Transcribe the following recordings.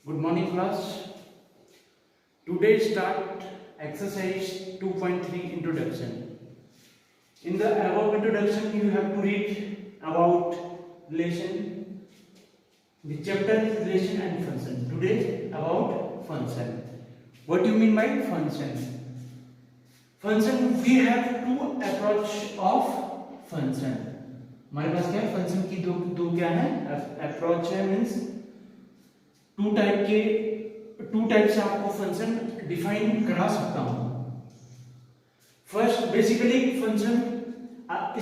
Good morning class. Today start exercise 2.3 introduction. In the above introduction you have to read about relation. The chapter is relation and function. Today about function. What do you mean by function? Function, we have two approach of function. हमारे पास क्या है, function की दो क्या है approach है, means to type से आपको फंक्शन डिफाइन करा सकता हूं. First basically function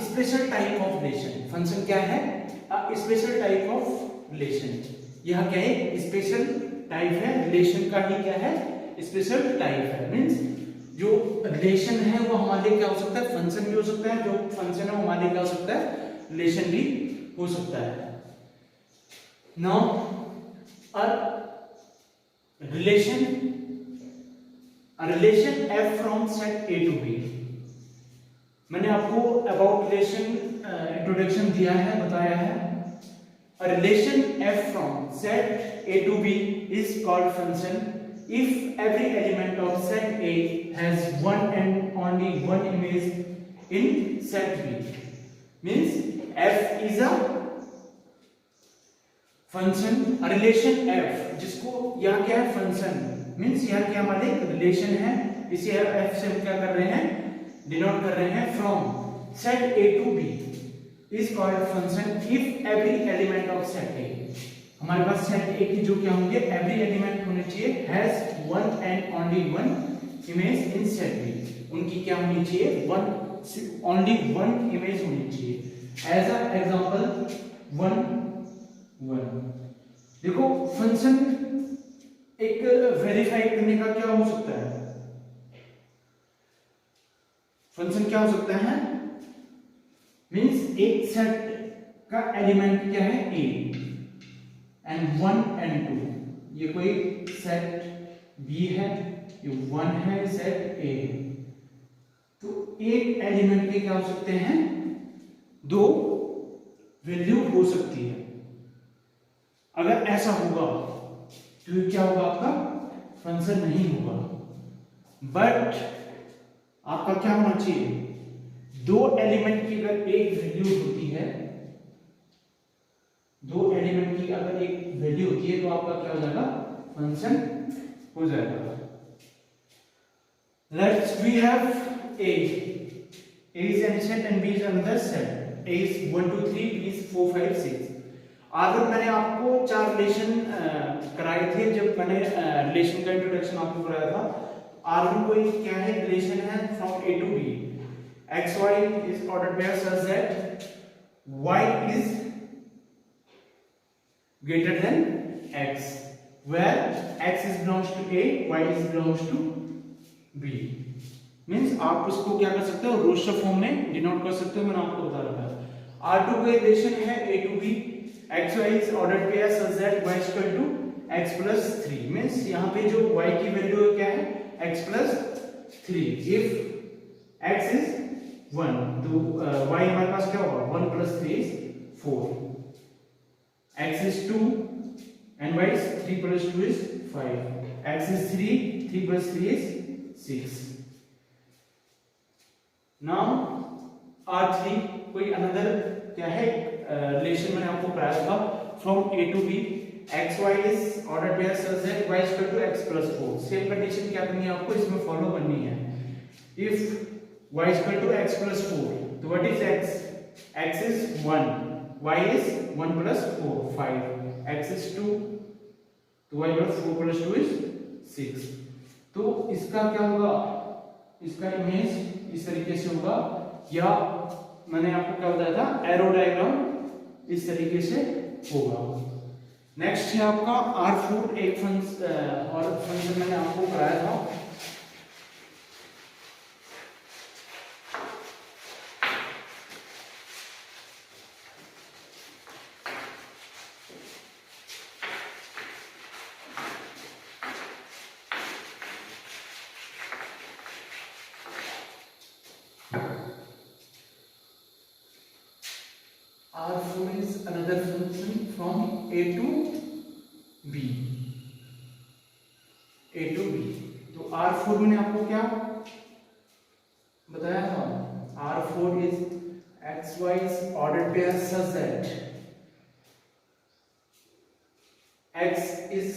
special type of relation. Function क्या है, स्पेशल टाइप ऑफ रिलेशन. यह क्या है, स्पेशल टाइप है. रिलेशन का ही क्या है, स्पेशल टाइप है. मीन्स जो रिलेशन है वो हमारे लिए क्या हो सकता है, फंक्शन भी हो सकता है. जो फंक्शन है वो हमारे लिए क्या हो सकता है, रिलेशन भी हो सकता है. Now relation f from set a to b. मैंने आपको अबाउट रिलेशन इंट्रोडक्शन दिया है, बताया है. A relation f from set a to b is called function if every element of set a has one and only one image in set b. Means f is a function, a relation f जिसको यह क्या है, function. Means यह क्या हमारे relation है. इसे f से हम क्या कर रहे हैं, डिनोट कर रहे हैं. From set a to b is called function if every element of set a. हमारे पास सेट a की जो क्या होंगे, every element होने चाहिए has one and only one image in set b. उनकी क्या होनी चाहिए, only one image होनी चाहिए. As a example 1 1. देखो फंक्शन एक वेरीफाई करने का क्या हो सकता है, फंक्शन क्या हो सकता है, मींस एक सेट का एलिमेंट क्या है, a एंड 1 and 2. ये कोई सेट b है, ये 1 है, सेट a है. तो एक एलिमेंट के क्या हो सकते हैं, दो वैल्यू हो सकती है. अगर ऐसा होगा तो क्या होगा, आपका फंक्शन नहीं होगा. बट आपका क्या होना चाहिए, दो एलिमेंट की अगर एक वैल्यू होती है, दो एलिमेंट की अगर एक वैल्यू होती है तो आपका क्या हो जाएगा, फंक्शन हो जाएगा. Let's we have a is an set and b is another set. a is 1 2 3, b is 4 5 6. आगे मैंने आपको चार रिलेशन कराए थे जब मैंने रिलेशन का इंट्रोडक्शन आपको कराया था. R1 कोई क्या है, रिलेशन है from a to b. xy is ordered by such that y is greater than x, where x is belongs to a, y is belongs to b. Means आप उसको क्या कर सकते हो, रोस्टर फॉर्म में डिनोट कर सकते हो. मैंने आपको बता रखा है. R2 का रिलेशन है a to b. xy is ordered by such that y is equal to x plus 3. Means यहाँ पे जो y की वैल्यू क्या है, x plus 3. if x is 1 तो y हमारे पास क्या होगा, 1 plus 3 is 4. x is 2 and y is 3 plus 2 is 5. x is 3, 3 plus 3 is 6. Now R3 कोई अनदर क्या है रिलेशन मैंने आपको कराया था from a to b. xy is ordered by such that y is equal to x plus 4. Same condition क्या करनी है आपको, इसमें फॉलो करनी है. if y is equal to x plus 4 तो what is x, x is 1, y is 1 plus 4 5, x is 2 तो y plus 4 plus 2 is 6. तो इसका क्या होगा, इसका इमेज इस तरीके से होगा, या मैंने आपको क्या बताया था, एरो डायग्राम इस तरीके से होगा. नेक्स्ट है आपका R4. एक फंक्शन मैंने आपको कराया था. R4 is another function from a to b. XY is ordered pair such that X is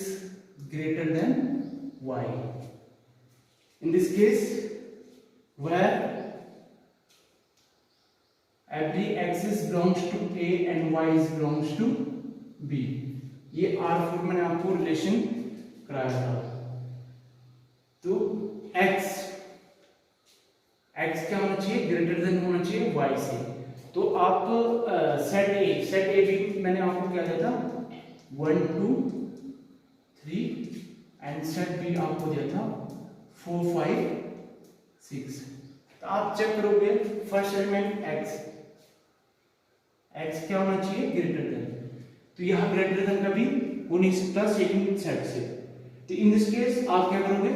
greater than Y. In this case, where every axis belongs to A and Y belongs to B. ये R4 मैंने आपको relation कराया था. तो X क्या होना चाहिए? Greater than होना चाहिए Y से. तो आप सेट A भी मैंने आपको क्या दिया था? 1 2 3 एंड सेट B आपको दिया था 4 5 6. तो आप चेक करोगे फर्स्ट एलिमेंट X क्या होना चाहिए? Greater than. तो यहाँ ग्रेटर देन कभी हो नहीं सकता सेकंड सेट से. तो इन दिस केस आप क्या करोगे?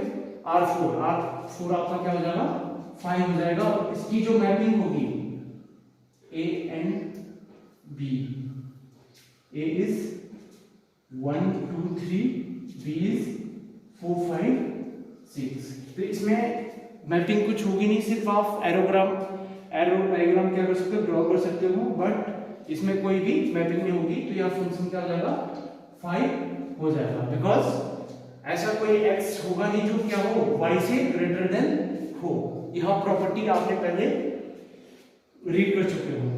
R4 आपका क्या हो जाएगा? 5 हो जाएगा. और इसकी जो मैपिंग होगी A and B, A is 1 2 3, B is 4 5 6. तो इसमें मैपिंग कुछ होगी नहीं, सिर्फ आप एरो डायग्राम क्या कर सकते हो? ड्रॉ कर सकते हो. बट इसमें कोई भी मैपिंग नहीं होगी. तो यह फंक्शन क्या हो जाएगा? 5 हो जाएगा. बिकॉज ऐसा कोई x होगा नहीं जो क्या हो? y से ग्रेटर देन हो. यह प्रॉपर्टी आपने पहले रीड कर चुके हो.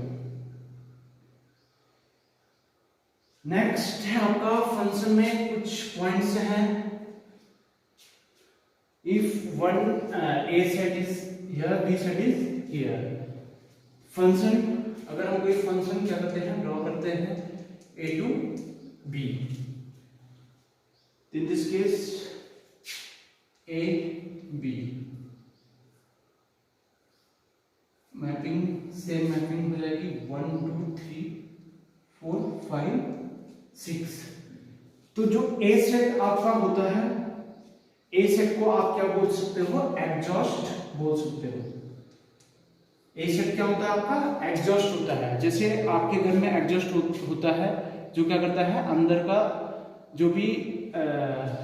नेक्स्ट है आपका फंक्शन में कुछ पॉइंट्स हैं. If one a set is here, b set is here. Function अगर हम कोई फंक्शन क्या करते हैं? ड्रॉ करते हैं a to b. In this case a b mapping same mapping हो जाएगी 1 2 3 4 5 6. तो जो a सेट आपका होता है, a सेट को आप क्या बोल सकते हो? एग्जॉस्ट बोल सकते हो. ए सेट क्या होता है आपका? एग्जॉस्ट होता है. जैसे आपके घर में एग्जॉस्ट होता है जो क्या करता है? अंदर का जो भी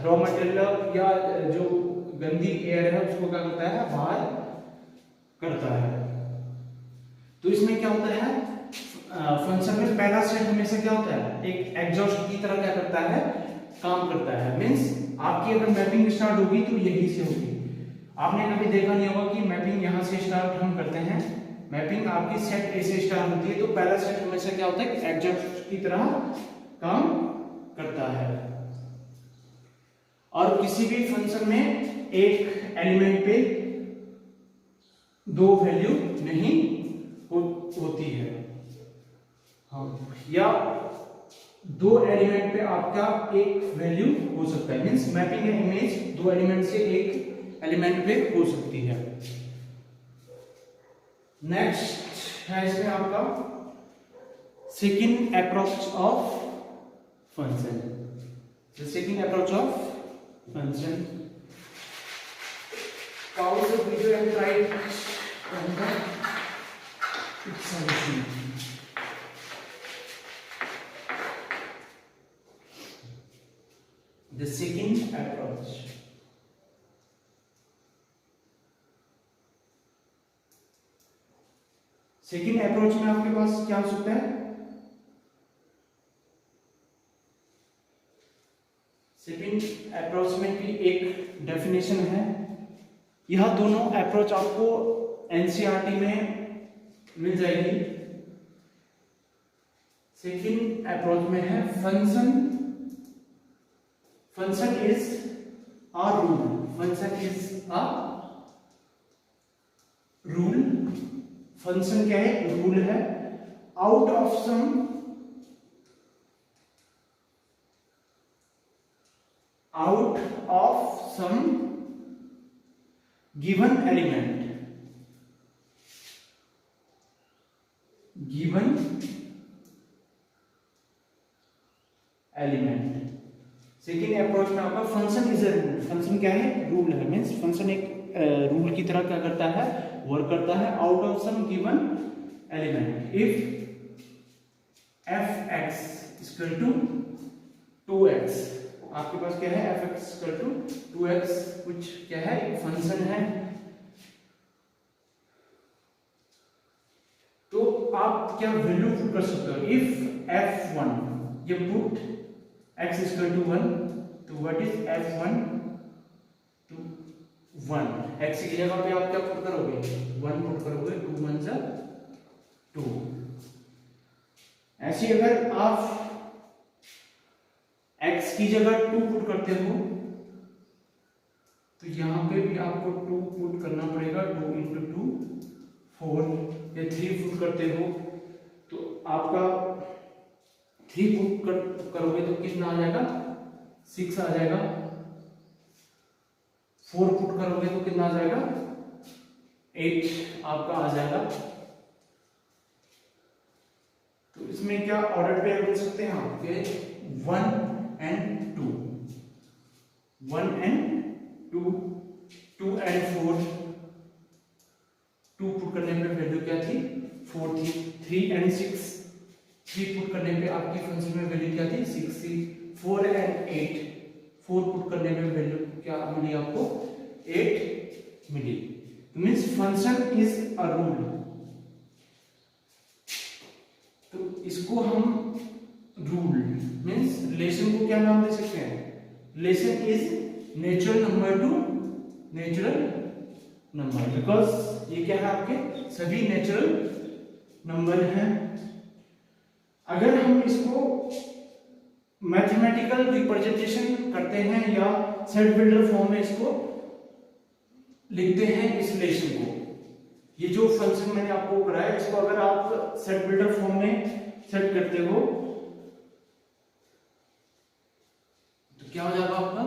रॉ मटेरियल या जो गंदी एयर है उसको क्या करता है? बाहर करता है. तो इसमें क्या होता है? फंक्शन में पहला सेट हमेशा क्या होता है? एक एग्जॉस्ट की तरह क्या करता है? काम करता है. मींस आपकी अगर मैपिंग स्टार्ट होगी तो यही से होगी. आपने कभी देखा नहीं होगा कि मैपिंग यहां से स्टार्ट हम करते हैं. मैपिंग आपकी सेट ए से स्टार्ट होती है. तो पहला सेट हमेशा क्या होता है? एग्जॉस्ट की तरह काम करता है. और किसी भी फंक्शन में एक एलिमेंट पे दो वैल्यू नहीं होती है. हाँ, या दो एलिमेंट पे आपका एक वैल्यू हो सकता है. मींस मैपिंग या इमेज दो एलिमेंट से एक एलिमेंट पे हो सकती है. नेक्स्ट है इसमें आपका second approach of function. The second approach of function. Pause the video and try it on the solution. The second approach. Second approach में आपके पास क्या हो सकता है? सेकेंड अप्रोच में भी एक डेफिनेशन है. यह दोनों अप्रोच आपको एनसीईआरटी में मिल जाएगी. सेकेंड अप्रोच में है function is a rule. Function is a rule. Function क्या है? रूल है. Out of some given element. Second approach में आपका function is a rule. Function क्या है? रूल है. मीन्स फंक्शन एक रूल की तरह क्या करता है? वर्क करता है. Out of some given element. If f(x) = 2x. आपके पास क्या है? f(x) = 2x कुछ क्या है? एक फंक्शन है. तो आप क्या वैल्यू पुट कर सकते हो? इफ f1 ये पुट x इक्वल टू 1, तो what is f1 to 1? x की जगह पे आप क्या पुट करोगे? 1 पुट करोगे, 2 1 जा 2। ऐसे अगर आप x की जगह 2 पुट करते हो तो यहां पे भी आपको 2 पुट करना पड़ेगा। 2 इंटू 2 4, या 3 पुट करते हो तो आपका 3 पुट करोगे तो कितना आ जाएगा? 6 आ जाएगा। 4 पुट करोगे तो कितना आ जाएगा? 8 आपका आ जाएगा। तो इसमें क्या ऑर्डर पेयर बन सकते हैं आपके? 1 एंड 2, 1 एंड 2, 2 एंड 4। 2 पुट करने पे वैल्यू क्या थी? 4 थी। 3 एंड 6, 3 पुट करने पे आपकी फंक्शन में वैल्यू क्या थी? 6 थी। 4 एंड 8, 4 पुट करने पे वैल्यू क्या मिली आपको? 8 मिली। Means function is a rule. तो इसको हम रूल मींस रिलेशन को क्या नाम दे सकते हैं? Relation is natural number two natural number, because ये क्या है? आपके सभी नेचुरल नंबर हैं। अगर हम इसको मैथमेटिकल रिप्रेजेंटेशन करते हैं या सेट बिल्डर फॉर्म में इसको लिखते हैं इस रिलेशन को, ये जो फंक्शन मैंने आपको कराया इसको अगर आप सेट बिल्डर फॉर्म में सेट करते हो तो क्या हो जाएगा आपका?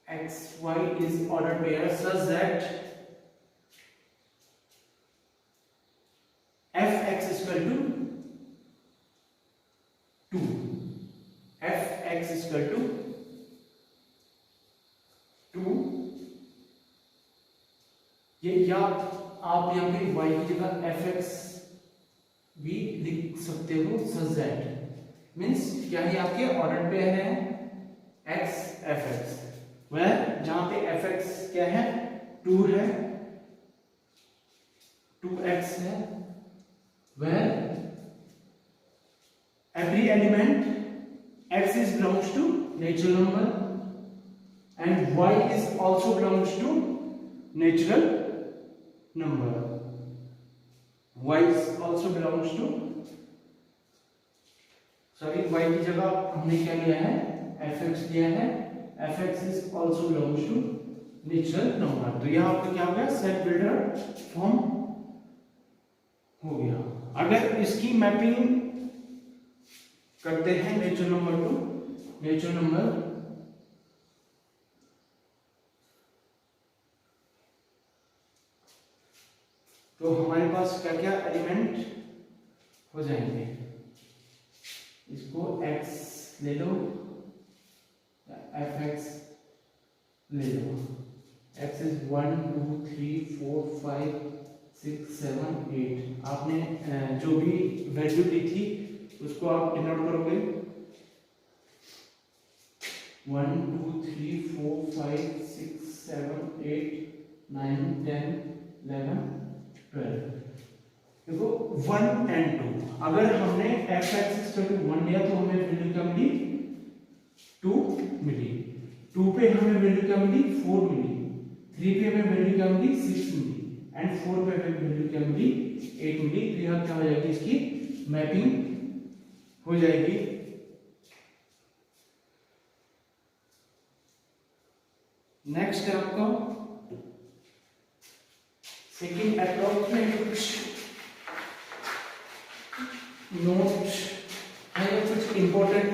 x y is ordered pair such that f(x) is equal to 2, f(x) is equal to 2। ये या आप यहाँ पे y की जगह fx भी लिख सकते हो such that मीन्स क्या है? आपके ऑर्डर पेयर है x fx, वह जहां पे fx क्या है? 2 है, 2x है, वह every element x is belongs to natural number and y is also belongs to natural number. y is also belongs to y की जगह हमने क्या लिया है? fx लिया है। fx is also belongs to natural number। तो यहाँ आपका क्या हो गया? सेट बिल्डर फॉर्म हो गया। अगर इसकी मैपिंग करते हैं natural number two natural number, तो हमारे पास क्या क्या एलिमेंट हो जाएंगे? इसको x ले लो, fx ले लो। x is 1 2 3 4 5 6 7 8। आपने जो भी वैल्यू दी थी उसको आप डिनोट करोगे 1 2 3 4 5 6 7 8 9 10 11 12। देखो 1 एंड 2, अगर हमने f(x) 1 लिया तो हमें वैल्यू क्या मिली? 2 मिली। 2 पे हमें वैल्यू क्या मिली? 4 मिली। 3 पे हमें वैल्यू क्या मिली? 6 मिली एंड 4 पे हमें वैल्यू क्या मिली? 8 मिली। तो यह क्या हो जाएगी? इसकी मैपिंग हो जाएगी। नेक्स्ट है आपका सेकेंड अप्रोच में कुछ नोट है, कुछ इंपॉर्टेंट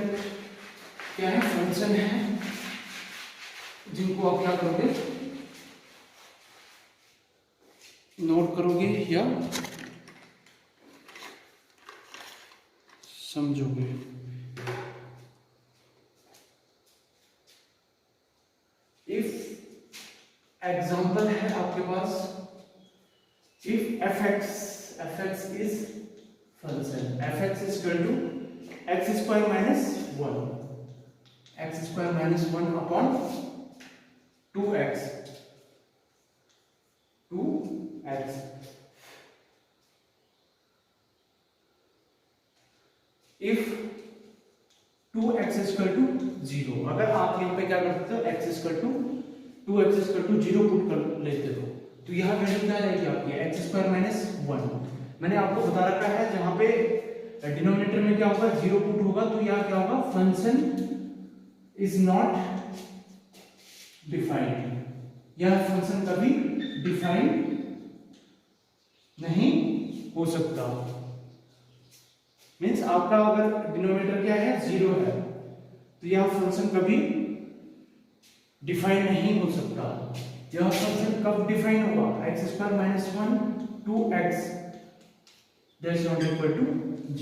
क्या है फंक्शन है जिनको आप क्या करोगे? नोट करोगे या समझोगे। इफ एग्जाम्पल है आपके पास, if fx is function fx is equal to x square minus 1, x square minus 1 upon 2x if 2x equal to 0, अगर आप यहाँ पे क्या करते हो x equal to 2x equal to 0 put कर लेते हो तो यहाँ वैल्यू क्या रहेगी आपकी x स्क्वायर माइनस 1। मैंने आपको बता रखा है जहाँ पे डिनोमिनेटर में क्या होगा 0 पुट होगा तो यहाँ क्या होगा फंक्शन इज नॉट डिफाइंड, यह फंक्शन कभी डिफाइन नहीं हो सकता। मीन्स आपका अगर डिनोमिनेटर क्या है 0 है तो यह फंक्शन कभी डिफाइन नहीं हो सकता। यह फंक्शन कब डिफाइन होगा, x square minus 1 2x that's not equal to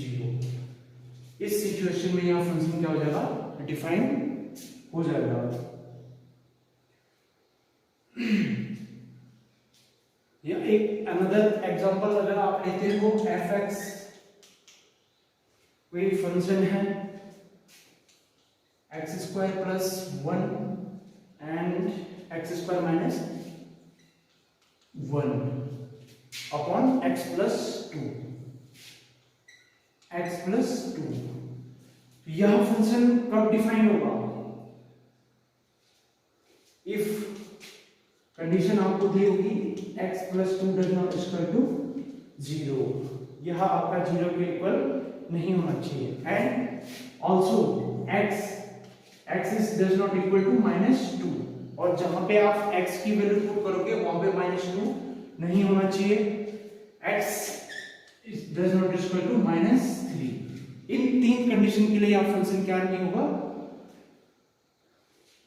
0। इस सिचुएशन में यह फंक्शन क्या हो जाएगा, डिफाइन हो जाएगा। या एक अनदर एग्जांपल अगर आप लेते हो fx, कोई फंक्शन है x square plus 1 and x square minus 1 upon x plus 2, x plus 2। यह फंक्शन कब डिफाइन होगा, इफ कंडीशन आपको दी होगी x plus 2 does not equal to 0, यह आपका 0 के इक्वल नहीं होना चाहिए। And also x is does not equal to -2, और जहां पे आप x की वैल्यू पुट करोगे वहां पे -2 नहीं होना चाहिए। x is does not equal to -3। इन तीन कंडीशन के लिए आप फंक्शन क्या नहीं होगा।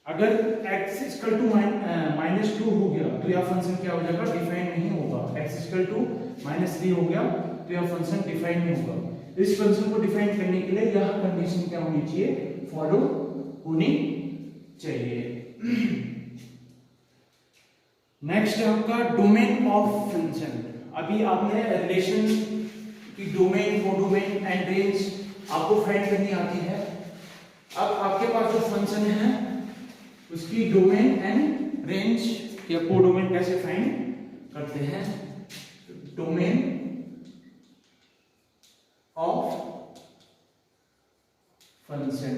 अगर x इक्वल टू -2 हो गया तो यह फंक्शन क्या हो जाएगा, डिफाइन नहीं होगा। x इक्वल टू -3 हो गया तो यह फंक्शन डिफाइन नहीं होगा। इस फंक्शन को डिफाइन करने के लिए यह कंडीशन क्या होनी चाहिए, फॉलो होनी चाहिए। नेक्स्ट है आपका डोमेन ऑफ फंक्शन। अभी आपने रिलेशन की डोमेन, कोडोमेन एंड रेंज आपको फाइंड करनी आती है। अब आपके पास जो फंक्शन है उसकी डोमेन एंड रेंज या कोडोमेन कैसे फाइंड करते हैं। Domain of function,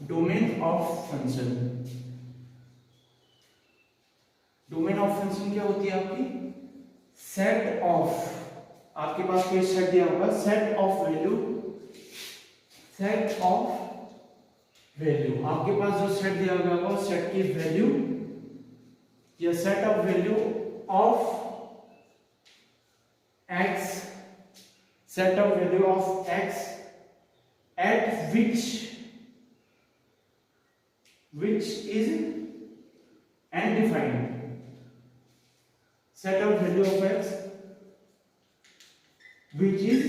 domain of function, domain of function क्या होती है आपकी, सेट ऑफ, आपके पास कोई सेट दिया होगा, set of value, set of value, आपके पास जो सेट दिया गया होगा सेट की वैल्यू या set of value of x, set of value of x at which is undefined, set of value of x which is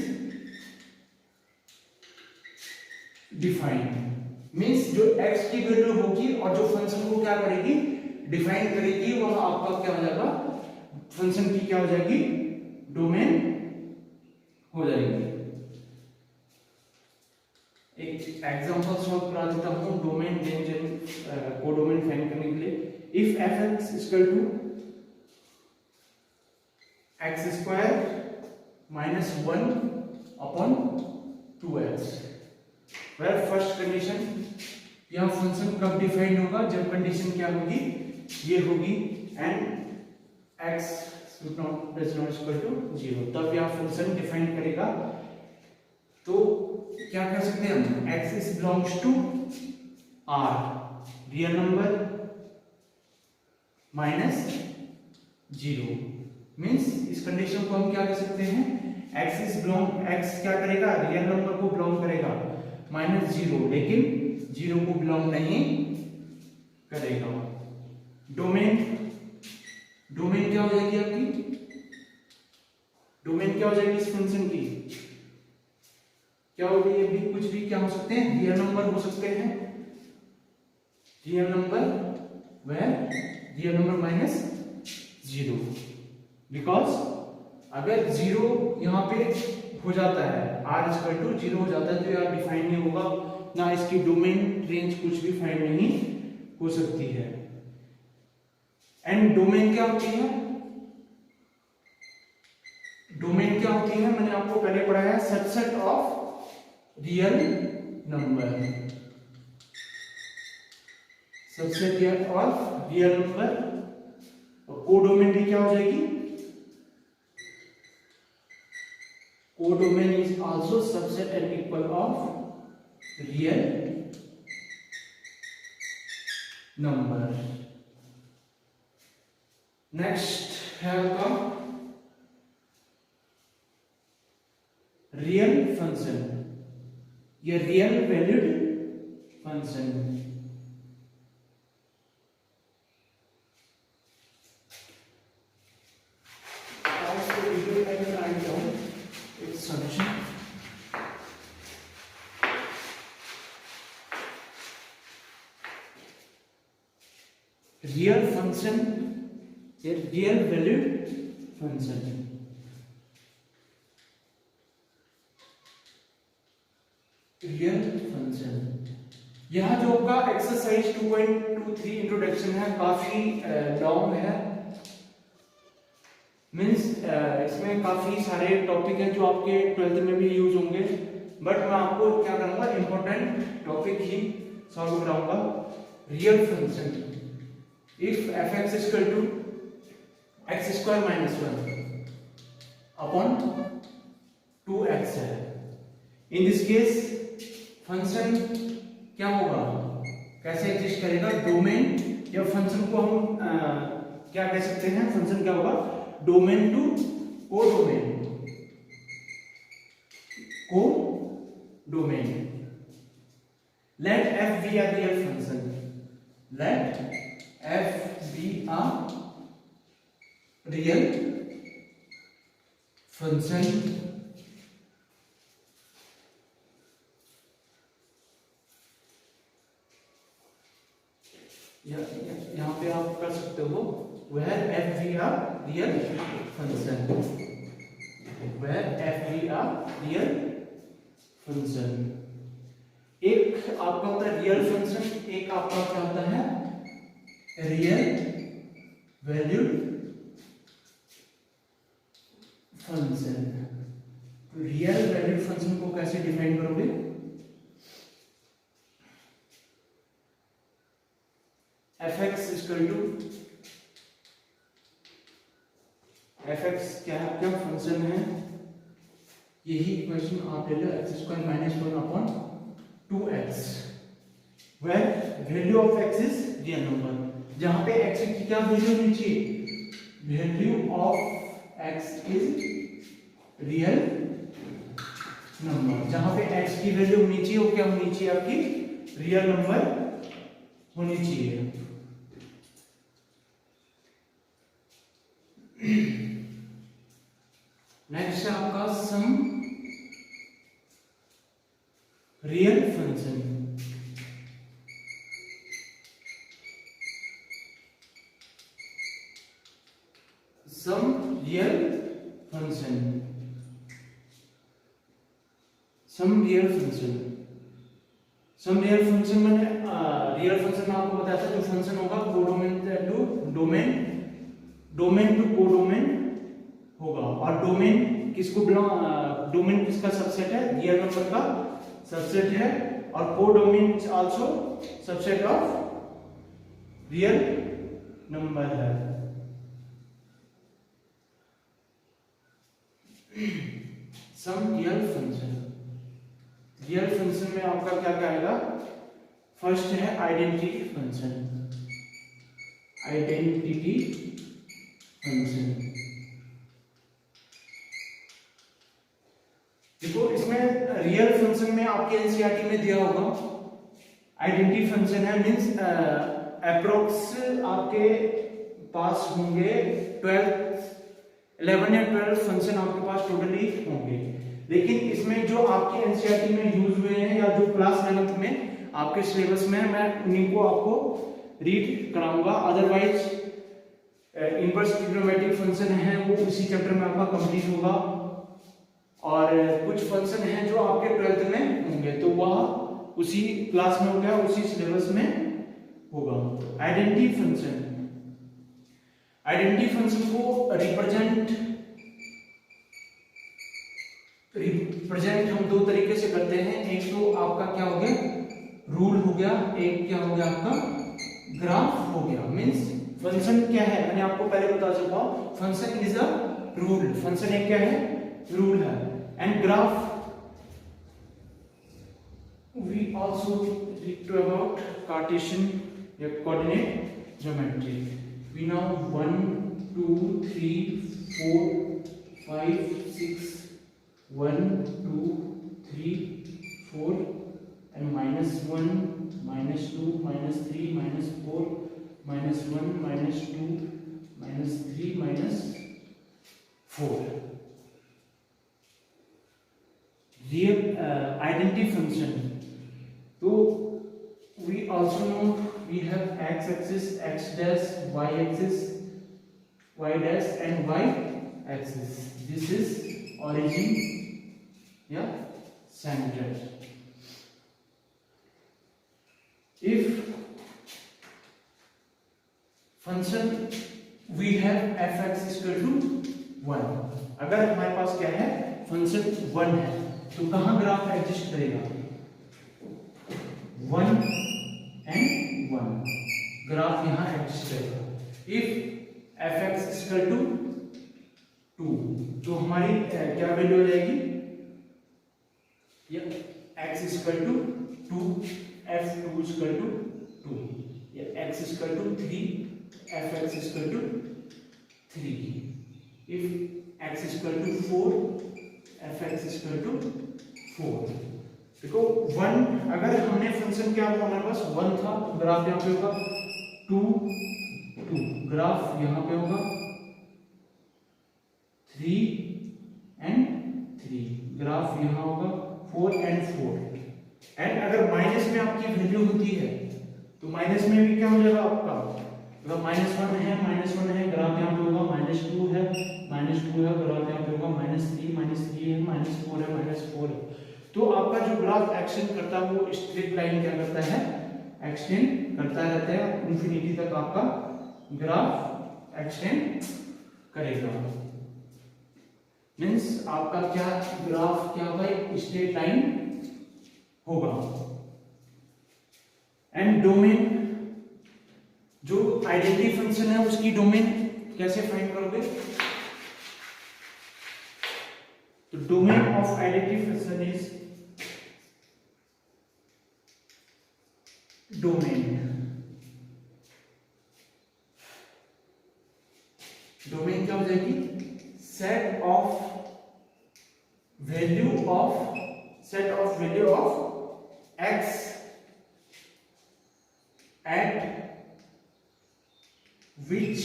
defined, means जो x की value होगी और जो फंक्शन को क्या करेगी, डिफाइन करेगी, वह आपका क्या हो जाएगा, फंक्शन की क्या हो जाएगी, डोमेन हो जाएगी। एक एग्जांपल सॉल्व करा देता हूं domain, range and codomain find करने के लिए। If fx equal to x square minus 1 upon 2x, where first condition, यह फंक्शन कब डिफाइन होगा, जब कंडीशन क्या होगी, ये होगी and x does not equal to 0, तब यह फंक्शन डिफाइन करेगा। तो क्या कर सकते हैं हम, x is belongs to r, real number minus 0, means इस कंडीशन को हम क्या कर सकते हैं, x क्या करेगा, रियल नंबर को बिलोंग करेगा -0, लेकिन 0 को बिलोंग नहीं करेगा। डोमेन, डोमेन क्या हो जाएगी आपकी, डोमेन क्या हो जाएगी इस फंक्शन की, क्या होगी, ये भी कुछ भी क्या हो सकते हैं, रियल नंबर हो सकते हैं, रियल नंबर वह रियल नंबर -0, बिकॉज अगर 0 यहां पे हो जाता है, r इक्वल टू 0 हो जाता है तो यार डिफाइन नहीं होगा, ना इसकी डोमेन रेंज कुछ भी फाइंड नहीं हो सकती है। एंड डोमेन क्या होती है, डोमेन क्या होती है, मैंने आपको पहले पढ़ाया, subset of real number, subset of real number. Codomain भी क्या हो जाएगी, codomain is also subset and equal of real number. Next है आपका रियल फंक्शन, ये real valued function. Real function, ये real valued function. Real function, यहाँ जो आपका एक्सरसाइज 2.23 इंट्रोडक्शन है, काफी लॉन्ग है, मीन्स इसमें काफी सारे टॉपिक हैं जो आपके 12th में भी यूज होंगे, बट मैं आपको क्या करूंगा, इंपॉर्टेंट टॉपिक ही सॉल्व कराऊंगा। Real function, if f(x) equal to x square minus 1 upon 2x है, इन दिस केस फंक्शन क्या होगा, कैसे एग्जिस्ट करेगा, डोमेन, या फंक्शन को हम क्या कह सकते हैं, फंक्शन क्या होगा, domain to codomain, codomain. Let f be a real function, let f be a real function। यहाँ पे आप कर सकते हो, where f be a real function, where f be a real function। एक आपका होता है रियल फंक्शन, एक आपका क्या होता है, real valued function. Real valued function को कैसे डिफाइन करोगे, f(x) इक्वल टू f(x) क्या फंक्शन है, यही इक्वेशन आप ले लो, x square minus 1 upon 2x, where value of x is real number, जहां पे x की क्या वैल्यू होनी चाहिए, value of x is real number, जहां पे x की वैल्यू होनी चाहिए वो क्या होनी चाहिए, आपकी रियल नंबर होनी चाहिए। नेक्स्ट है आपका some real function, some real function, some real function. Some real function मैंने रियल फंक्शन में आपको बताया था, जो फंक्शन होगा codomain to domain, domain to codomain होगा, और डोमेन किसको बिलोंग, डोमेन किसका सबसेट है, रियल नंबर का सबसेट है, और codomain is also subset of real number है। Some real function, real function में आपका क्या क्या आएगा, फर्स्ट है आइडेंटिटी फंक्शन, आइडेंटिटी फंक्शन। देखो इसमें रियल फंक्शन में आपके एनसीईआरटी में दिया होगा, आइडेंटिटी फंक्शन है, मींस अप्रोक्स आपके पास होंगे 11 या 12 फंक्शन आपके पास टोटली होंगे, लेकिन इसमें जो आपके एनसीईआरटी में यूज हुए हैं या जो क्लास 11th में आपके सिलेबस में, मैं उन्हीं को आपको रीड कराऊंगा, अदरवाइज इनवर्स ट्रिग्नोमेट्रिक फंक्शन है वो उसी चैप्टर में आपका कंप्लीट होगा, और कुछ फंक्शन हैं जो आपके 12th में होंगे तो वह उसी क्लास में होगा, उसी सिलेबस में होगा। आइडेंटिटी फंक्शन, आइडेंटिटी फंक्शन को रिप्रेजेंट रिप्रेजेंट हम दो तरीके से करते हैं, एक तो आपका क्या हो गया रूल हो गया, एक क्या हो गया आपका ग्राफ हो गया। मींस फंक्शन क्या है, मैंने आपको पहले बता चुका हूं, function is a rule, function एक क्या है रूल है। And graph we also read to about Cartesian coordinate geometry. We now 1 2 3 4 5 6 1 2 3 4 and -1 -2 -3 -4 -1 -2 -3 -4 real identity function. So we also know we have x axis, x dash, y axis, y dash and y axis. This is origin, yeah, center. If function we have fx is equal to 1, अगर हमारे पास क्या है function 1 है तो कहां graph exist करेगा 1 and 1 graph यहां exist करेगा। If fx is equal to 2 तो हमारी क्या वैल्यू हो जाएगी, या x is equal to 2 f2 is equal to 2, या x is equal to 3 fx is equal to 3। if x is equal to 4 fx is equal to 4। देखो 1 अगर हमने फंक्शन क्या हुआ हमारे पास 1 था तो ग्राफ यहाँ पे होगा 2 2, ग्राफ यहाँ पे होगा 3 and 3, ग्राफ यहाँ होगा 4 and 4। एंड अगर माइनस में आपकी वैल्यू होती है तो माइनस में भी क्या हो जाएगा आपका, अगर -1 है ग्राफ यहाँ पे होगा -2 है ग्राफ यहाँ पे होगा -3 है -4 है। तो आपका जो ग्राफ एक्सटेंड करता है वो स्ट्रेट लाइन क्या करता है एक्सटेंड करता रहता है, इंफिनिटी तक आपका ग्राफ एक्सटेंड करेगा। मींस आपका क्या ग्राफ क्या होगा स्ट्रेट लाइन होगा। एंड डोमेन, जो आइडेंटिटी फंक्शन है उसकी डोमेन कैसे फाइंड करोगे, तो domain of identity function is domain क्या हो जाएगी set of value of x at which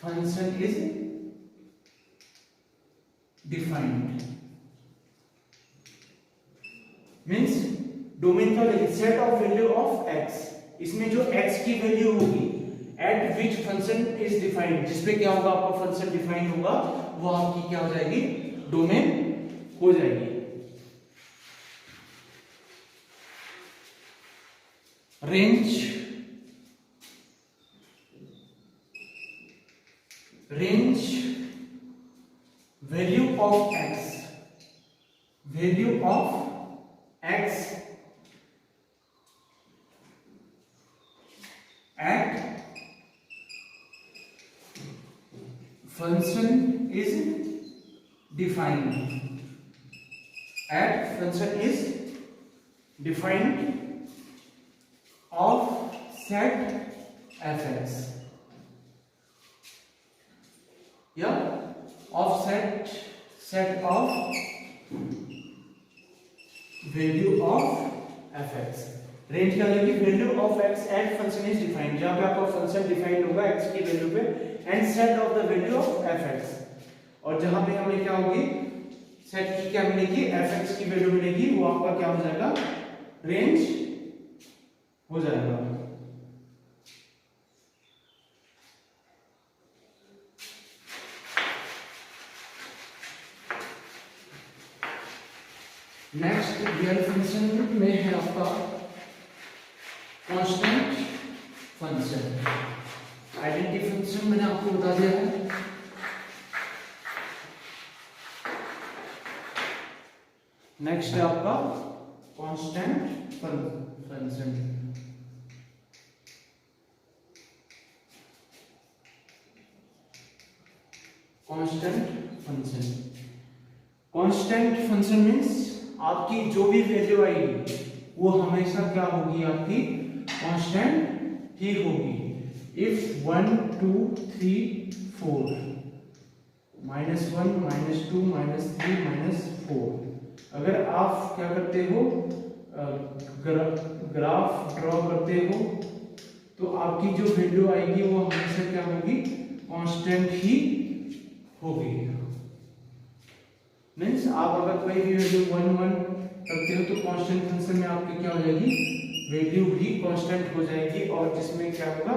function is defined। Means domain का set of value of x, इसमें जो x की वैल्यू होगी at which function is defined, जिसपे क्या होगा आपका फंक्शन डिफाइन होगा वो आपकी क्या हो जाएगी डोमेन हो जाएगी। Range value of x at function is defined of set fx, या of set of value of fx। Range क्या लेगी value of x at function is defined, जहां पे आपका फंक्शन डिफाइंड होगा x की वैल्यू पे, and set of the value of fx, और जहां पे हमें क्या होगी सेट की क्या मिलेगी fx की वैल्यू मिलेगी, वो आपका क्या हो जाएगा रेंज हो जाएगा। नेक्स्ट रियल फंक्शन में है आपका कांस्टेंट फंक्शन। आइडेंटिटी फंक्शन मैंने आपको बता दिया है, नेक्स्ट है आपका constant function. Constant function means आपकी जो भी वैल्यू आएगी वो हमेशा क्या होगी, आपकी कांस्टेंट ही होगी। इफ 1 2 3 4 -1 -2 -3 -4, अगर आप क्या करते हो, ग्राफ ड्रॉ करते हो, तो आपकी जो वैल्यू आएगी वो हमेशा क्या होगी, कांस्टेंट ही होगी। मीन्स आप अगर कोई भी वैल्यू 1 1 करते हो तो कांस्टेंट फंक्शन में आपकी क्या हो जाएगी, वैल्यू भी कांस्टेंट हो जाएगी, और जिसमें क्या होगा,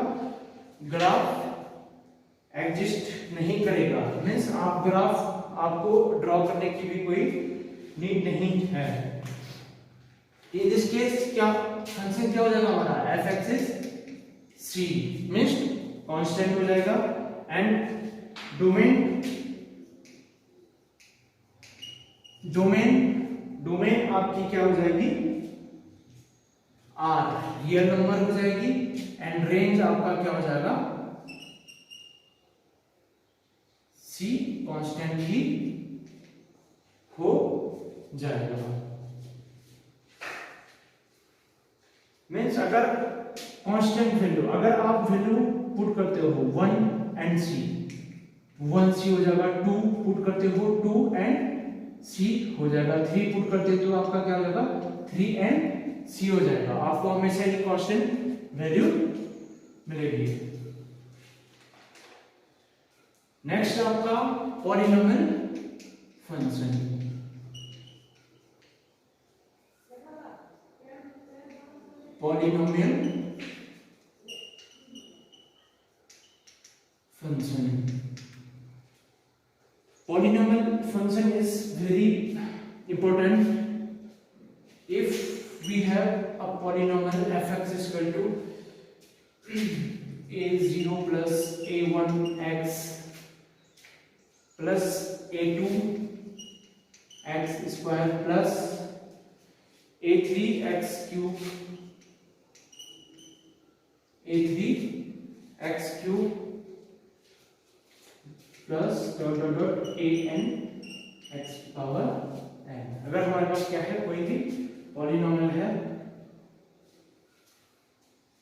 ग्राफ एग्जिस्ट नहीं करेगा। मीन्स आप ग्राफ आपको ड्रॉ करने की भी कोई नीड नहीं है। इन दिस केस क्या फंक्शन क्या हो जाएगा हमारा, f x is c means constant हो जाएगा, एंड डोमेन आपकी क्या हो जाएगी, आर रियल नंबर हो जाएगी, एंड रेंज आपका क्या हो जाएगा, सी कांस्टेंट ही हो जाएगा। मीन्स अगर कांस्टेंट वैल्यू, अगर आप वैल्यू पुट करते हो 1 एंड सी, 1 सी हो जाएगा, 2 पुट करते हो 2 एंड सी हो जाएगा, 3 पुट करते हो तो आपका क्या हो जाएगा, 3 एंड सी हो जाएगा। आपको हमेशा ये कांस्टेंट वैल्यू मिलेगी। नेक्स्ट आपका polynomial function. Polynomial function, polynomial function is very important। if we have a polynomial fx is equal to a0 plus a1x plus a2 x square plus a3 x cube plus dot dot dot a n x power n। अगर हमारे पास क्या है, कोई भी polynomial है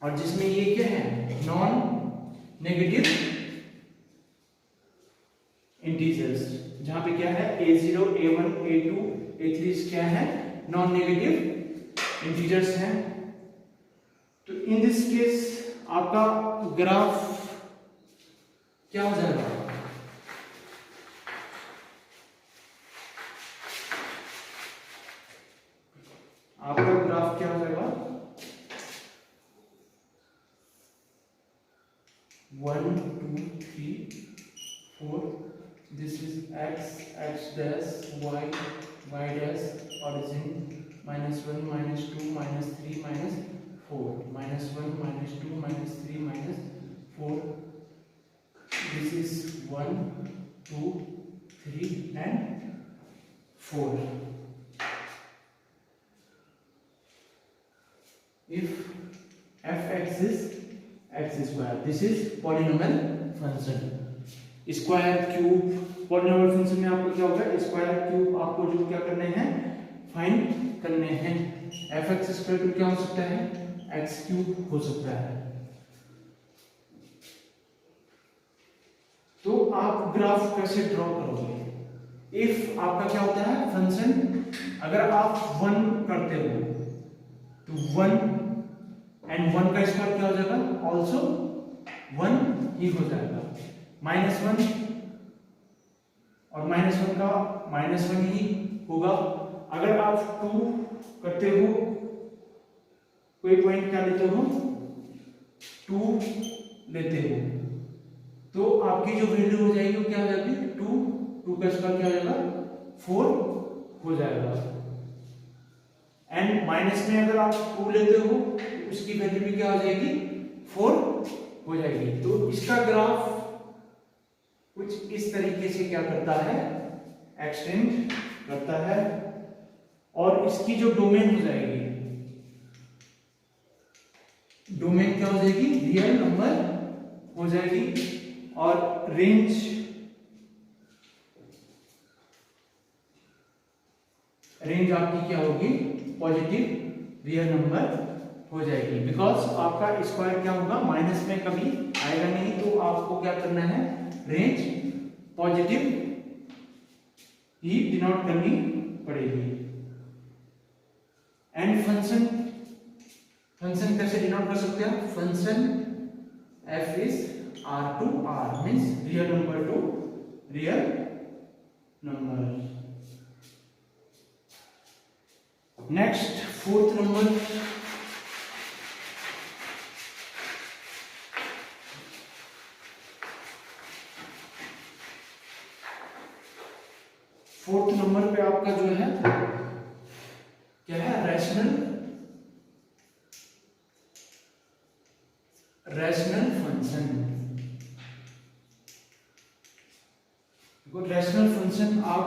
और जिसमें ये क्या है, नॉन नेगेटिव इंटीजर्स, जहां पे क्या है a0 a1 a2 a3 क्या है, नॉन नेगेटिव इंटीजर्स हैं। तो इन दिस केस आपका ग्राफ क्या हो जाएगा, आपका ग्राफ क्या हो जाएगा, 1 2 3 4, this is x x dash y y dash origin, -1 -2 -3 -4, -1 -2 -3 -4, this is 1 2 3 and 4। if f(x) is x square, this is polynomial function। Square cube, polynomial function में आपको क्या होगा, स्क्वायर क्यूब आपको जो क्या करने हैं, फाइंड करने हैं। f(x) स्क्वायर क्या हो सकता है, x क्यूब हो सकता है। तो आप ग्राफ कैसे ड्रॉ करोगे, इफ आपका क्या होता है फंक्शन, अगर आप 1 करते हो तो 1 एंड 1 का स्क्वायर क्या हो जाएगा, ऑल्सो 1 ही हो जाएगा। -1 और -1 का -1 ही होगा। अगर आप 2 करते हो, कोई पॉइंट क्या लेते हो, 2 लेते हो, तो आपकी जो वैल्यू हो जाएगी वो क्या हो जाएगी, 2 का स्क्वायर क्या हो जाएगा, 4 हो जाएगा। एंड माइनस में अगर आप 2 लेते हो तो उसकी वैल्यू भी क्या हो जाएगी, 4 हो जाएगी। तो इसका ग्राफ कुछ इस तरीके से क्या करता है, एक्सटेंड करता है। और इसकी जो डोमेन हो जाएगी, डोमेन क्या हो जाएगी, रियल नंबर हो जाएगी, और रेंज आपकी क्या होगी, पॉजिटिव रियल नंबर हो जाएगी। बिकॉज आपका स्क्वायर क्या होगा, माइनस में कभी आएगा नहीं, तो आपको क्या करना है, रेंज पॉजिटिव ही डिनोट करनी पड़ेगी। एंड फंक्शन कैसे डिनोट कर सकते हैं, function f is r to r means real number two real number. Next fourth number, fourth number पे आपका जो है क्या है, रैशनल फंक्शन। रैशनल फंक्शन आप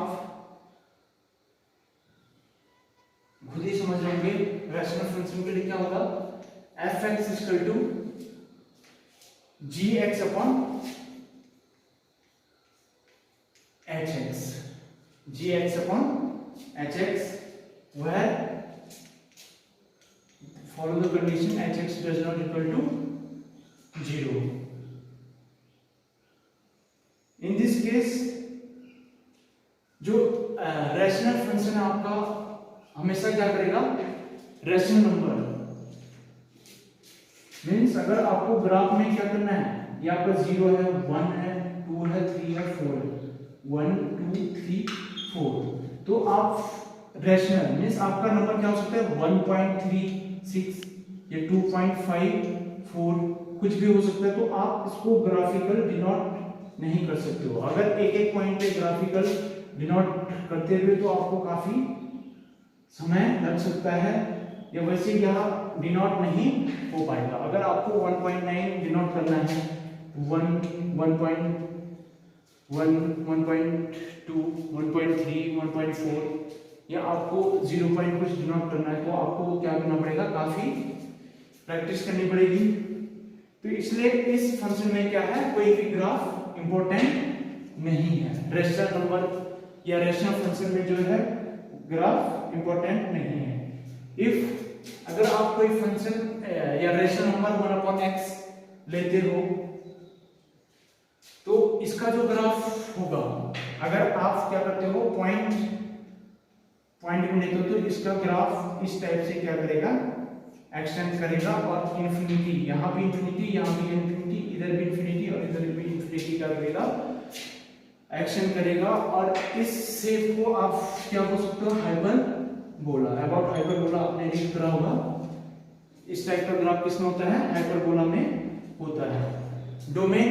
खुद ही समझ रहे होंगे। रैशनल फंक्शन के लिए क्या होगा, f x equal to g x upon h x, g x upon h x, where follow the condition h x does not equal to 0. In this case जो रैशनल फंक्शन है आपका हमेशा क्या करेगा, रैशनल नंबर मीन्स अगर आपको graph में क्या करना है, यहाँ पर 0 है, 1 है, 2 है, 3 है, 4 है, 1 2 3 4, तो आप रैशनल मीन्स आपका नंबर क्या हो सकता है, 1.36 या 2.54 कुछ भी हो सकता है। तो आप इसको ग्राफिकल डिनोट नहीं कर सकते हो। अगर एक एक पॉइंट पे ग्राफिकल डिनोट करते हुए तो आपको काफी समय लग सकता है, या वैसे यह डिनोट नहीं हो पाएगा। अगर आपको 1.9 डिनोट करना है, 1 1.1 1.2 1.3 1.4 या आपको 0 कुछ डिनोट करना है, तो आपको क्या करना पड़ेगा, काफी प्रैक्टिस करनी पड़ेगी। तो इसलिए इस फंक्शन में क्या है, कोई भी ग्राफ इंपॉर्टेंट नहीं है। रैशनल नंबर या रैशनल फंक्शन में जो है ग्राफ इंपॉर्टेंट नहीं है। इफ अगर आप कोई फंक्शन या रैशनल नंबर 1/x लेते हो, तो इसका जो ग्राफ होगा, अगर आप क्या करते हो, पॉइंट में लेते हो, तो इसका ग्राफ इस टाइप से क्या करेगा, एक्सटेंड करेगा, और इंफिनिटी, यहाँ भी इंफिनिटी, यहाँ भी इंफिनिटी, इधर भी इंफिनिटी और इधर भी इंफिनिटी क्या करेगा, एक्सटेंड करेगा। और इस शेप को आप क्या बोल सकते हो, हाइपरबोला। अबाउट हाइपरबोला आपने रीड करा होगा। इस टाइप का ग्राफ किसमें होता है, हाइपरबोला में होता है। डोमेन,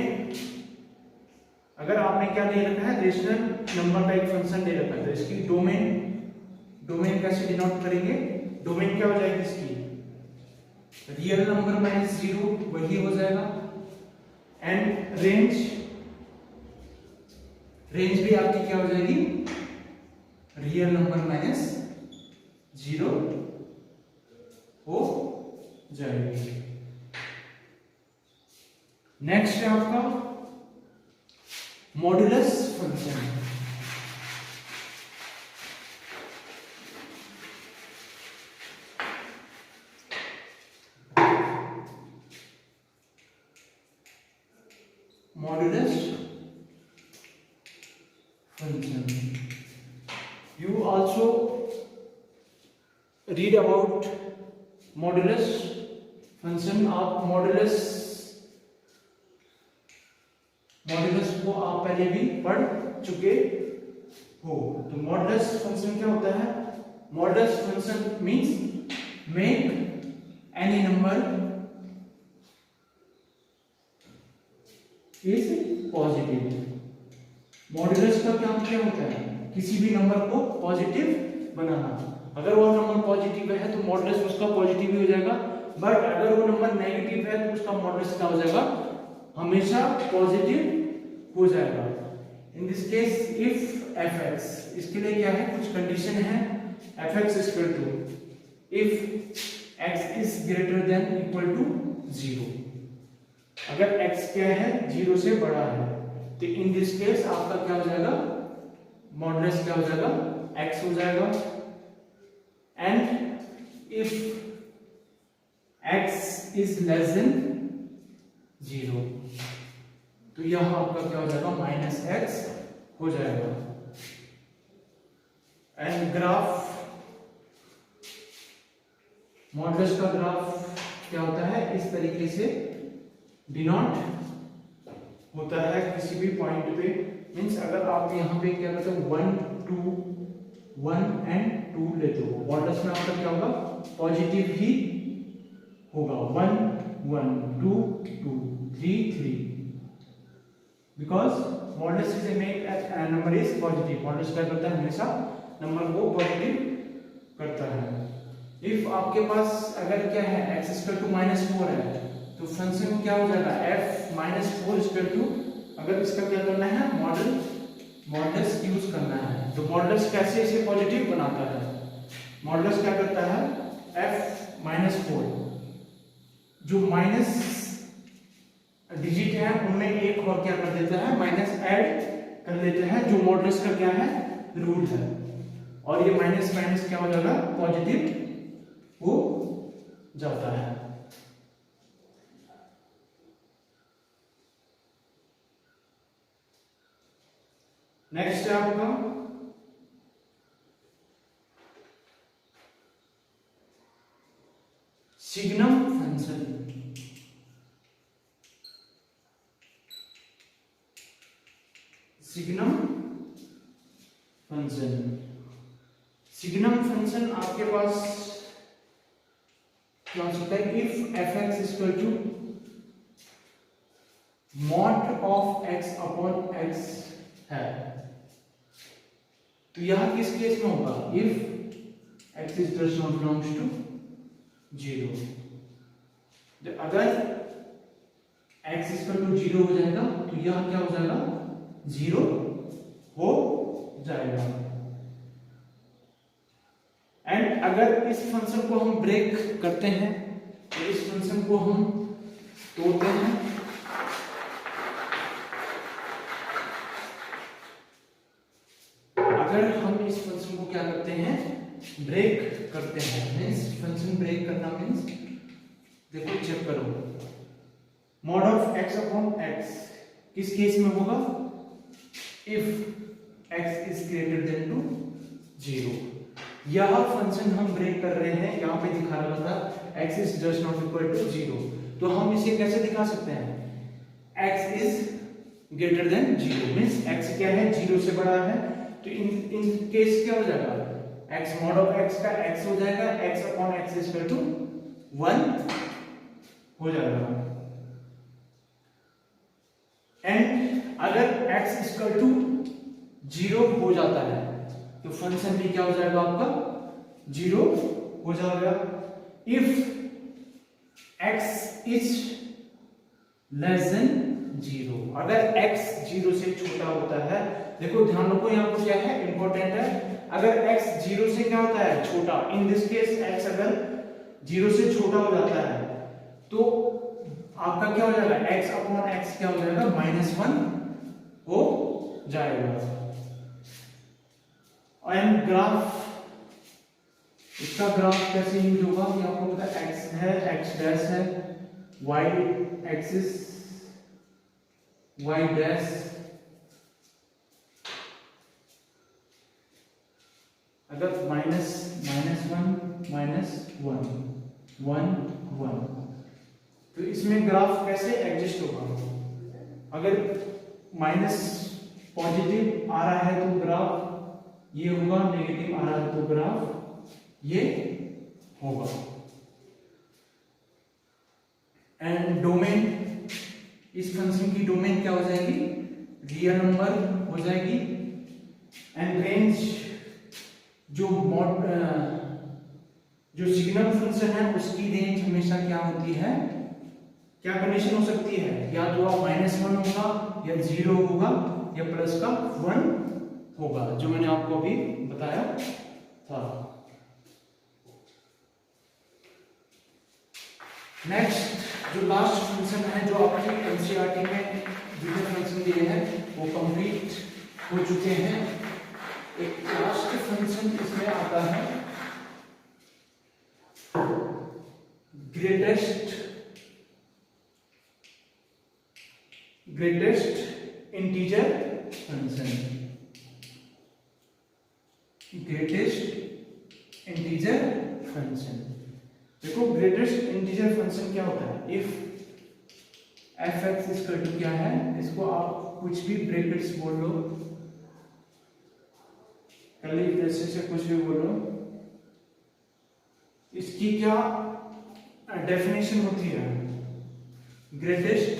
अगर आपने क्या दे रखा है, रेशनल नंबर का एक फंक्शन दे रखा है, तो इसकी डोमेन कैसे डिनोट करेंगे, डोमेन क्या हो जाएगी इसकी, रियल नंबर माइनस 0 वही हो जाएगा। एंड रेंज भी आपकी क्या हो जाएगी, रियल नंबर माइनस 0 हो जाएगी। नेक्स्ट है आपका modulus function. Modulus function. You also read about modulus function. आप मॉडुलस को आप पहले भी पढ़ चुके हो। तो मॉडुलस फंक्शन क्या होता है, modulus function means make any number is positive. Modulus का क्या होता है, किसी भी नंबर को पॉजिटिव बनाना। अगर वो नंबर पॉजिटिव है तो मॉड्यूलस उसका पॉजिटिव ही हो जाएगा, बट अगर वो नंबर नेगेटिव है तो उसका मॉड्यूलस क्या हो जाएगा, हमेशा पॉजिटिव हो जाएगा। इन this case if f x, इसके लिए क्या है, कुछ कंडीशन है fx is equal to if x is greater than equal to 0, अगर x क्या है 0 से बड़ा है तो इन दिस केस आपका क्या हो जाएगा, मॉडुलस क्या हो जाएगा, x हो जाएगा। And if x is less than 0 तो यह आपका क्या हो जाएगा, माइनस x हो जाएगा। एंड ग्राफ, मॉडुलस का ग्राफ क्या होता है, इस तरीके से डिनोट होता है किसी भी पॉइंट पे। मींस अगर आप यहाँ पे क्या करते हो 1 2 1 एंड 2 लेते हो, मॉडुलस में आपका क्या होगा, पॉजिटिव ही होगा, 1 1 2 2 3 3, because modulus is a number is positive. Modulus क्या करता है, हमेशा नंबर को पॉजिटिव करता है। इफ आपके पास अगर क्या है x इक्वल टू -4 है तो फंक्शन क्या हो जाएगा, f -4 इक्वल टू, अगर इसका क्या करना है, मॉडुलस यूज करना है। तो मॉडुलस कैसे इसे पॉजिटिव बनाता है, मॉडुलस क्या करता है, f -4 जो माइनस डिजिट है उनमें एक और क्या कर देता है, माइनस ऐड कर देता है, जो मॉडुलस का क्या है, रूल है। और ये माइनस माइनस क्या हो जाएगा, पॉजिटिव हो जाता है। नेक्स्ट है आपका signum function. Signum function, signum function आपके पास क्या हो सकता है, if fx equal to mod of x upon x है तो यह किस केस में होगा, if x is does not belongs to 0। अगर x इक्वल टू 0 हो जाएगा तो यह क्या हो जाएगा, 0 हो जाएगा। एंड अगर इस फंक्शन को हम ब्रेक करते हैं तो इस फंक्शन को हम तोड़ते हैं, अगर हम इस फंक्शन को क्या करते हैं, ब्रेक करते हैं, मींस फंक्शन ब्रेक करना मींस, देखो चेक करो, mod of x upon x किस केस में होगा, if x is greater than to 0। यह फंक्शन हम ब्रेक कर रहे हैं, यहाँ पे दिखा रहा था x is just not equal to 0, तो हम इसे कैसे दिखा सकते हैं, x is greater than 0 means x क्या है, 0 से बड़ा है, तो इन केस क्या हो जाएगा, x मॉड ऑफ x का x हो जाएगा, x upon x is equal to 1 हो जाएगा। एंड अगर x इक्वल टू 0 हो जाता है तो फंक्शन भी क्या हो जाएगा, आपका 0 हो जाएगा। If x is less then 0, अगर x 0 से छोटा होता है, देखो ध्यान रखो यहाँ पर क्या है, इंपॉर्टेंट है, अगर x 0 से क्या होता है, छोटा, इन दिस केस x अगर 0 से छोटा हो जाता है तो आपका क्या हो जाएगा, x अपॉन x क्या हो जाएगा, -1 हो जाएगा। एंड ग्राफ, इसका ग्राफ कैसे यूज होगा कि आपको पता है x है, x डैश है, y एक्सिस y डैश, अगर -1 -1 1 तो इसमें ग्राफ कैसे एडजस्ट होगा, अगर माइनस पॉजिटिव आ रहा है तो ग्राफ ये होगा, नेगेटिव आ रहा है तो ग्राफ ये होगा। एंड डोमेन, इस फंक्शन की डोमेन क्या हो जाएगी, रियल नंबर हो जाएगी। एंड रेंज, जो सिग्नल फंक्शन है उसकी रेंज हमेशा क्या होती है, क्या कंडीशन हो सकती है, या तो आप -1 होगा, या 0 होगा, या प्लस का 1 होगा, जो मैंने आपको अभी बताया था। नेक्स्ट जो लास्ट फंक्शन है जो आपकी एनसीईआरटी में जितने फंक्शन दिए हैं वो कंप्लीट हो चुके हैं। एक लास्ट फंक्शन इसमें आता है greatest integer function. Greatest integer function, देखो ग्रेटेस्ट इंटीजर फंक्शन क्या होता है? If f x equal to क्या है, इसको आप कुछ भी ब्रैकेट्स बोल लो, कर्ली ब्रेसेस से कुछ भी बोलो, इसकी क्या डेफिनेशन होती है? Greatest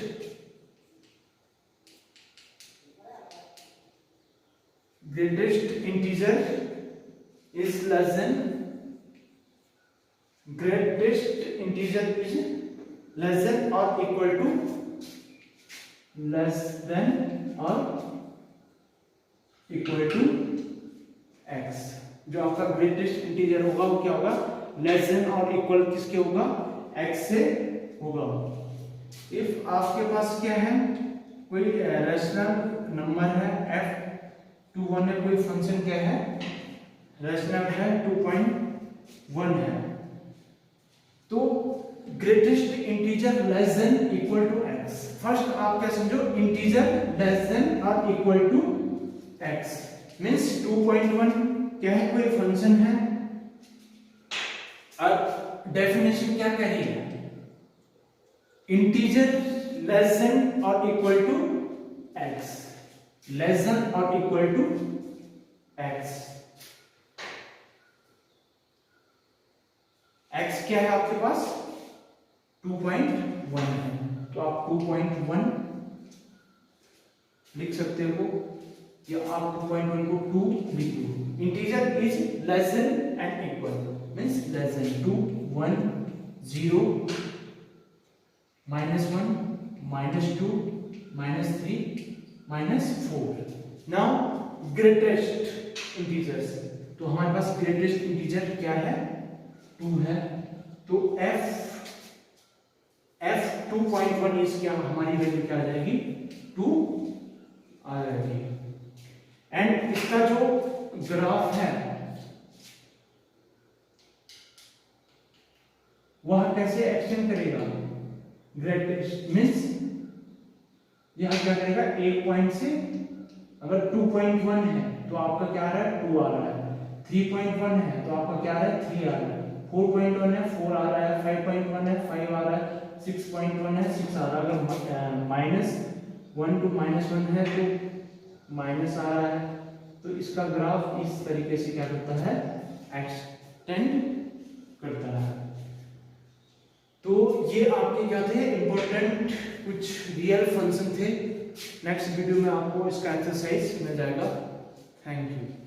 integer is less then, greatest integer is less than और इक्वल टू, लेस देन और इक्वल टू एक्स। जो आपका ग्रेटेस्ट इंटीजर होगा वो क्या होगा? लेस देन और इक्वल किसके होगा? एक्स से होगा। इफ आपके पास क्या है, कोई रैशनल नंबर है f21 है, कोई फंक्शन क्या है? रैशनल है 2.1 है, तो greatest integer less than equal to x. First आप क्या समझो? इंटीजर लेस देन और इक्वल टू एक्स मीन्स 2.1 क्या है? कोई फंक्शन है और डेफिनेशन क्या कह रही है? इंटीजर लेस देन और equal to x, less than और इक्वल टू एक्स। एक्स क्या है आपके पास? 2.1 है, तो आप 2.1 लिख सकते हो या आप 2.1 को 2 लिख लो। Integer is less than and equal means less than 2 1 0 -1 -2 -3 -4। Now greatest integers, तो हमारे पास ग्रेटेस्ट इंटीजर क्या है? 2 है, तो f 2.1 इज क्या? हमारी वैल्यू क्या आ जाएगी? 2 आ जाएगी। एंड इसका जो ग्राफ है वह कैसे एक्सटेंड करेगा? ग्रेटेस्ट मीन्स यहां क्या करेगा? एक पॉइंट से अगर 2.1 है तो आपका क्या आ रहा है? 2 आ रहा है। 3.1 है तो आपका क्या आ रहा है? 3 आ रहा है। 4.1 है 4 आ रहा है। 5.1 है 5 आ रहा है। 6.1 है 6 आ रहा है। अगर -1 to -1 है तो माइनस आ रहा है। तो इसका ग्राफ इस तरीके से क्या करता है? एक्सटेंड करता है। तो ये आपके क्या थे? इंपॉर्टेंट कुछ रियल फंक्शन थे। नेक्स्ट वीडियो में आपको इसका एक्सरसाइज मिल जाएगा। Thank you.